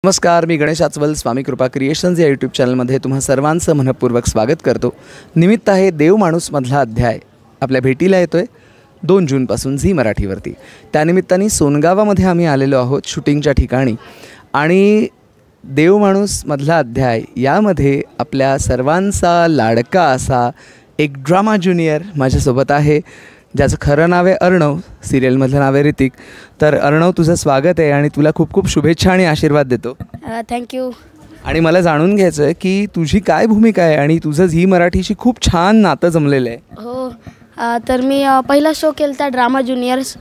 नमस्कार, मी गणेश आचवल स्वामी कृपा क्रिएशन्स या यूट्यूब चॅनलमध्ये तुम्हा सर्वांचं मनपूर्वक स्वागत करतो। निमित्त आहे देव माणूस मधला अध्याय आपल्या भेटीला येतोय 2 जूनपासून झी मराठीवरती। त्यानिमित्ताने सोनगावामध्ये आम्ही आलेलो आहोत शूटिंगच्या ठिकाणी आणि देव माणूस मधला अध्याय यामध्ये आपल्या सर्वांचा लाडका असा एक ड्रामा ज्युनियर माझ्यासोबत आहे, ज्याचं खरं नाव आहे अर्णव, सिरियलमधलं नाव आहे ऋतिक। तर अर्णव, तुझं स्वागत आहे आणि तुला खूप खूप शुभेच्छा आणि आशीर्वाद देतो। थँक्यू। आणि मला जाणून घ्यायचं आहे की तुझी काय भूमिका आहे आणि तुझं झी मराठीशी खूप छान नातं जमलेलं आहे। हो, तर मी पहिला शो केला ड्रामा ज्युनियर्स,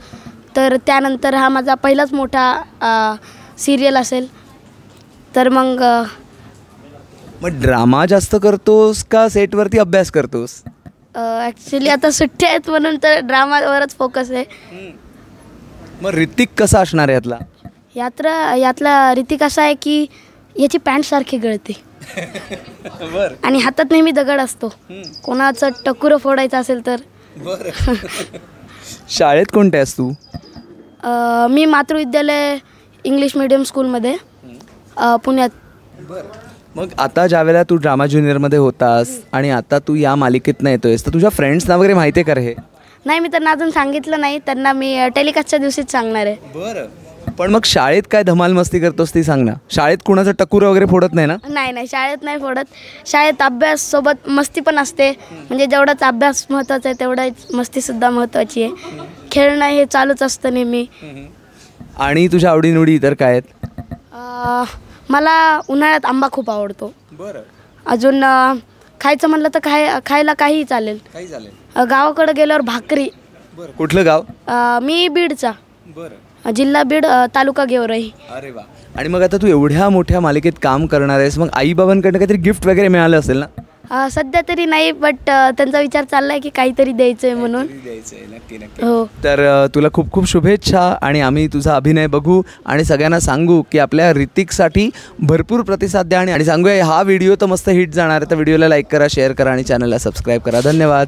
तर त्यानंतर हा माझा पहिलाच मोठा सिरियल असेल। तर मग ड्रामा जास्त करतोस का सेटवरती अभ्यास करतोस? ॲक्च्युली आता सुट्ट्या आहेत म्हणून तर ड्रामावरच फोकस आहे। मग ऋतिक कसा असणार आहे यातला ऋतिक असा आहे की याची पॅन्ट सारखी गळते आणि हातात नेहमी दगड असतो, कोणाचं टकुरं फोडायचं असेल तर। शाळेत कोणते आहेस तू? मी मातृविद्यालय इंग्लिश मीडियम स्कूलमध्ये पुण्यात। मग आता ज्यावेळेला तू ड्रामा ज्युनियरमध्ये होतास आणि आता तू या मालिकेतनं येतोयस, तर तुझ्या फ्रेंड्सना वगैरे माहिती आहे का रे? नाही, मी त्यांना अजून सांगितलं नाही, त्यांना मी टेलिकास्टच्या दिवशीच सांगणार आहे। बरं, पण मग शाळेत काय धमाल मस्ती करतोस ती सांग ना। शाळेत कुणाचं टकुरं वगैरे फोडत नाही ना? नाही, शाळेत नाही फोडत। शाळेत अभ्यास सोबत मस्ती पण असते, म्हणजे जेवढाच अभ्यास महत्त्वाचा आहे तेवढाच मस्तीसुद्धा महत्त्वाची आहे। खेळणं हे चालूच असतं नेहमी। आणि तुझ्या आवडीनिवडी इतर काय आहेत? मला उन्हाळ्यात आंबा खूप आवडतो। बरं, अजून खायचं म्हणलं तर खायला काहीही चालेल। गावाकडे गेल्यावर भाकरी। बरं, कुठलं गाव? मी बीडचा। बरं, जिल्हा बीड, तालुका गेवराई। अरे वा। आणि मग आता तू एवढ्या मोठ्या मालिकेत काम करणार आहेस, मग आईबाबांकडनं काहीतरी गिफ्ट वगैरे मिळालं असेल ना? सध्या तरी नाही, बट त्यांचा विचार चाललाय की काहीतरी द्यायचं आहे म्हणून। हो, तर तुला खूप खूप शुभेच्छा आणि आम्ही तुझा अभिनय बघू आणि सगळ्यांना सांगू की आपल्या ऋतिकसाठी भरपूर प्रतिसाद द्या आणि सांगूया हा व्हिडिओ तर मस्त हिट जाणार आहे। तर व्हिडिओला लाईक करा, शेअर करा आणि चॅनलला सबस्क्राईब करा। धन्यवाद।